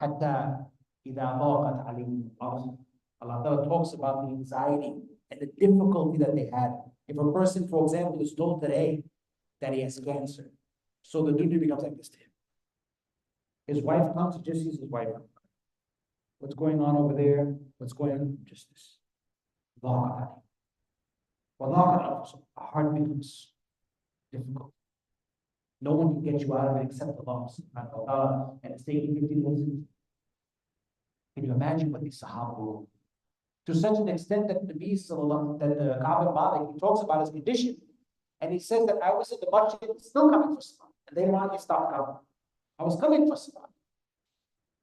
Hatta idha daqat alayhim al-ard. Allah Ta'ala talks about the anxiety and the difficulty that they had. If a person, for example, is told today that he has cancer, so the duty becomes like this to him. His wife comes, he just sees his wife. What's going on over there? What's going on? Just this. A heart becomes difficult. No one can get you out of it except Allah subhanahu wa ta'ala, and it's taking 15 minutes. Can you imagine what these Sahaba were? To such an extent that the Ka'b bin Malik, he talks about his condition, and he says that I was in the masjid still coming for Salat, and they wanted to stop coming. I was coming for Salat.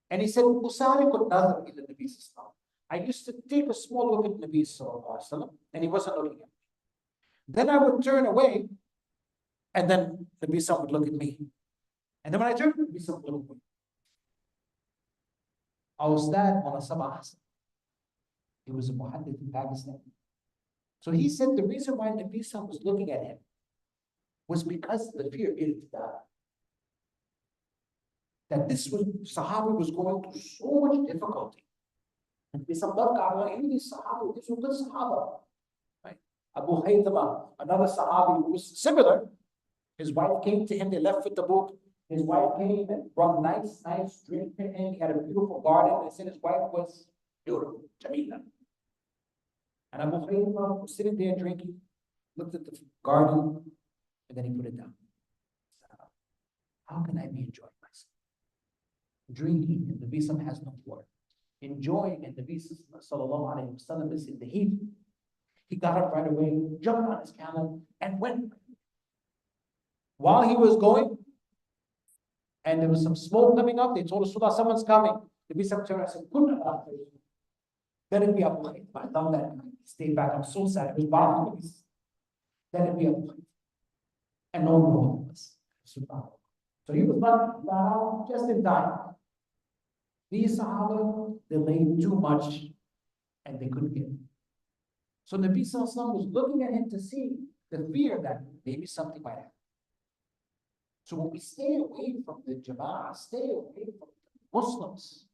And he said, I used to take a small look at Nabi Sallallahu Alaihi Wasallam, and he wasn't looking at me. Then I would turn away, and then Nabi Sallallahu would look at me. And then when I turned, Nabi Sallallahu would look at me. I was that on a sabah. He was a muhaddith in Pakistan. So he said the reason why Nabi Sallallahu was looking at him was because of the fear of irtidad. That this was, Sahaba was going through so much difficulty. And these Sahaba, these were good Sahaba. Right? Abu Haythama, another Sahabi who was similar. His wife came to him, they left with the book. His wife came and brought nice drink for him. He had a beautiful garden. They said his wife was beautiful, Jamila. And Abu Haythama was sitting there drinking, looked at the garden, and then he put it down. How can I be enjoying myself? Drinking, and the Nabi has no water. Enjoying, and the Nabi Sallallahu Alaihi Wasallam is in the heat. He got up right away, jumped on his camel, and went. While he was going, and there was some smoke coming up, they told Rasulullah, someone's coming. The Nabi turned and said, Let it be Abu Khayf. I love that. He stayed back. I'm so sad. It was bothering me. Let it be Abu Khayf. And no one knew us. So he was lucky. Now, just in time. These Sahaba delayed too much and they couldn't get it. So Nabi Sallallahu Alaihi Wasallam was looking at him to see the fear that maybe something might happen. So when we stay away from the Jama'ah, stay away from Muslims,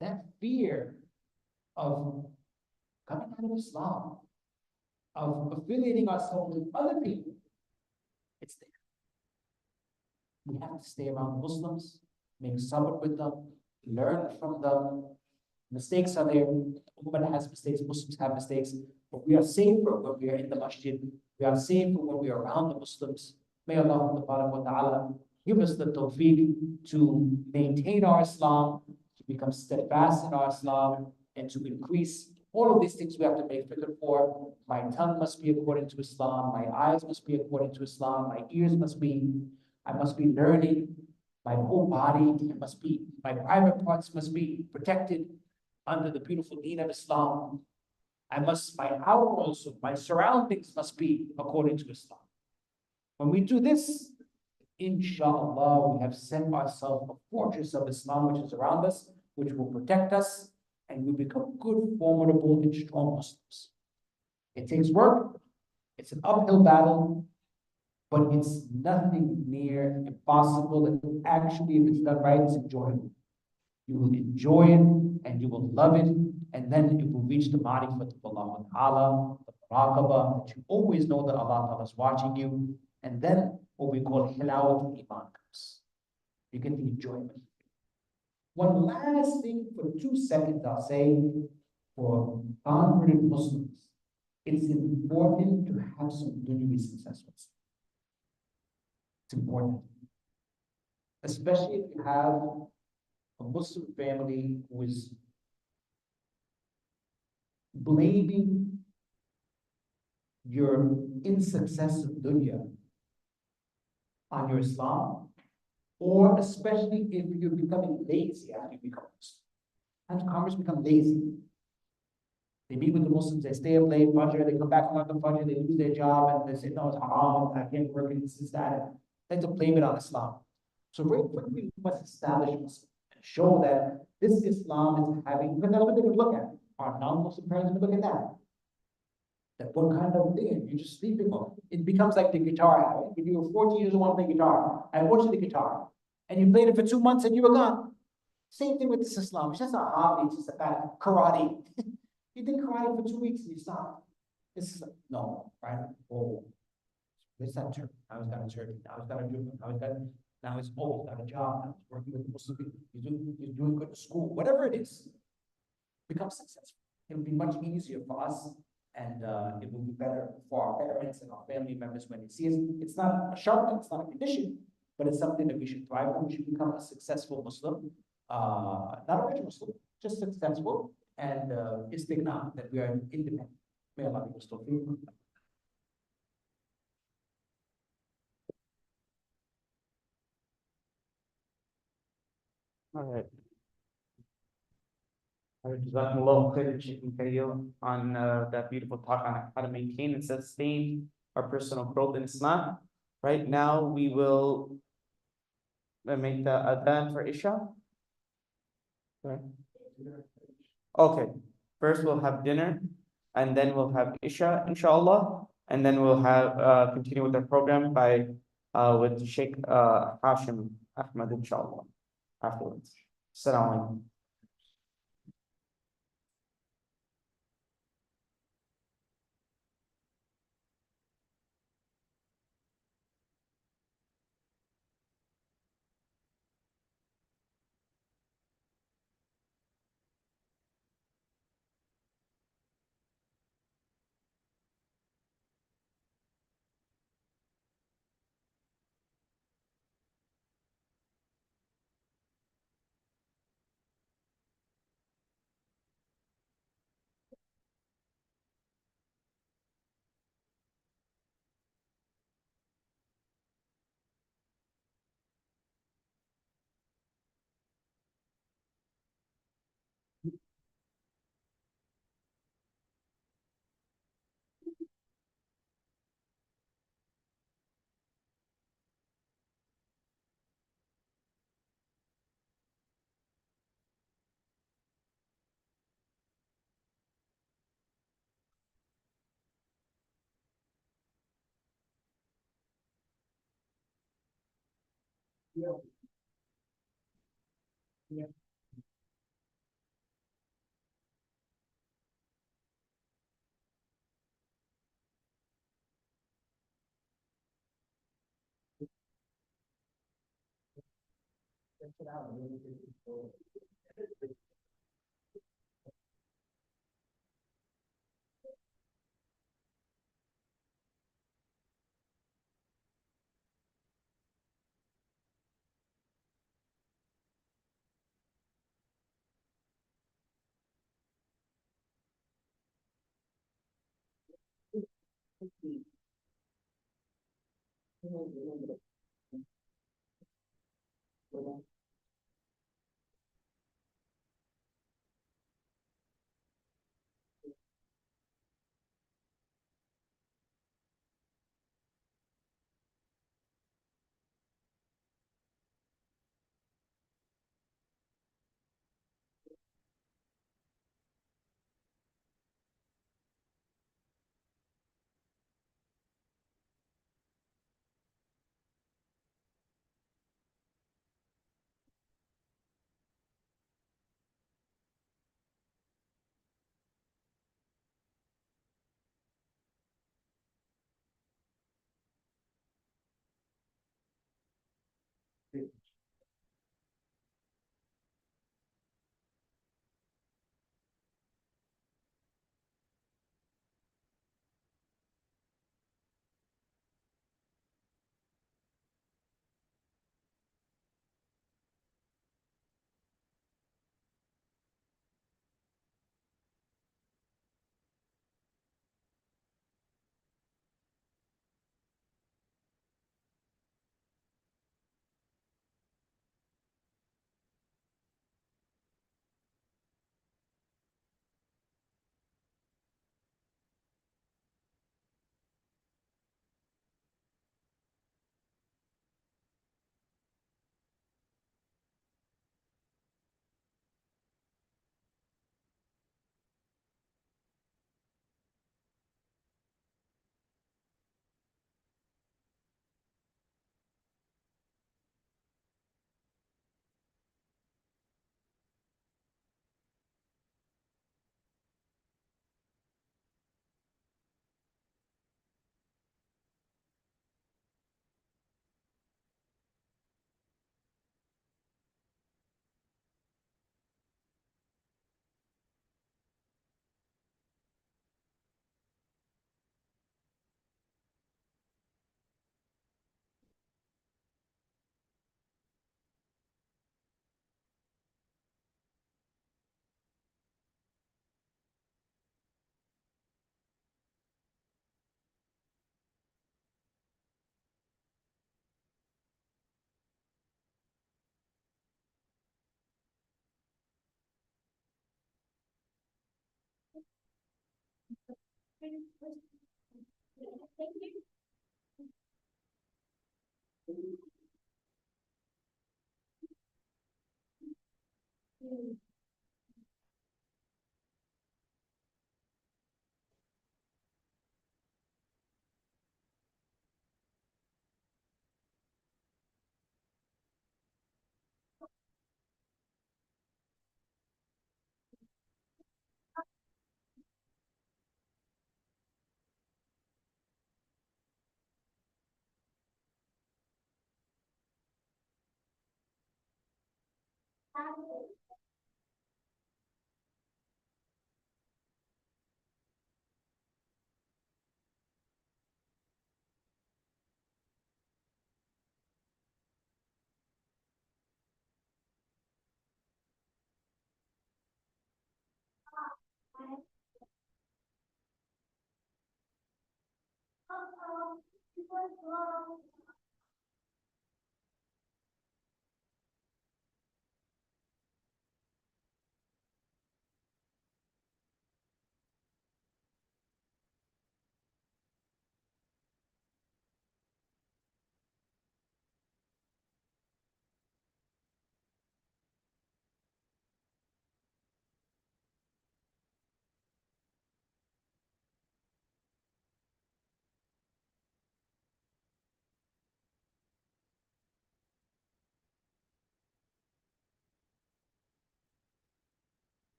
that fear of coming out of Islam, of affiliating ourselves with other people, it's there. We have to stay around Muslims, make sabr with them, learn from them. Mistakes are there. Ummah has mistakes, Muslims have mistakes, but we are safer when we are in the masjid. We are safer when we are around the Muslims. May Allah wa ta'ala give us the tawfiq to maintain our Islam, to become steadfast in our Islam, and to increase. All of these things we have to make fikr for. My tongue must be according to Islam. My eyes must be according to Islam. My ears must be, I must be learning. My whole body must be, my private parts must be protected under the beautiful deen of Islam. My outer also, my surroundings must be according to Islam. When we do this, inshallah, we have set ourselves a fortress of Islam which is around us, which will protect us, and we become good, formidable, and strong Muslims. It takes work. It's an uphill battle, but it's nothing near impossible. And actually, if it's done right, it's enjoyable. You will enjoy it and you will love it, and then it will reach the ma'rifat of Allah Ta'ala, the muraqabah, that you always know that Allah Ta'ala is watching you, and then what we call hilawat iman comes. You get the enjoyment. One last thing for 2 seconds, I'll say, for converted Muslims, it's important to have some dunyawi success. It's important. Especially if you have a Muslim family who is blaming your insuccess of dunya on your Islam, or especially if you're becoming lazy after you become Muslim. And converts become lazy. They meet with the Muslims, they stay up late, Fajr, they come back on the Fajr, they lose their job, and they say, no, it's haram, I can't work, and this is that. They have to blame it on Islam. So very quickly, we must establish Muslim and show that this Islam is having, because that's what they're going to look at. Our non-Muslim parents are going to look at that. That what kind of thing? You're just sleeping on. It becomes like the guitar habit. When you were 14 years old, want to play guitar. I bought you the guitar. And you played it for 2 months and you were gone. Same thing with this Islam. It's just a hobby. It's just a bad karate. You did karate for 2 weeks and you stopped. This is no, right? Oh, this that turkey. Now he's got a turkey. Now he's got a job. Now he's old, got a job. Now he's working with Muslim people. He's doing good at school. Whatever it is, become successful. It will be much easier for us, and it will be better for our parents and our family members when they see us. It's not a shortcut, it's not a condition, but it's something that we should thrive on. We should become a successful Muslim, not a rich Muslim, just successful, and istighna, that we are independent. May Allah be with us. All right. Jazakumullahu khairan, Sheikh Mikhail, on that beautiful talk on how to maintain and sustain our personal growth in Islam. Right now, we will make the adhan for Isha. Okay. Okay. First, we'll have dinner, and then we'll have Isha, inshallah, and then we'll have continue with the program by with Sheikh Hashim Ahmad, inshallah, afterwards. Assalamu alaikum.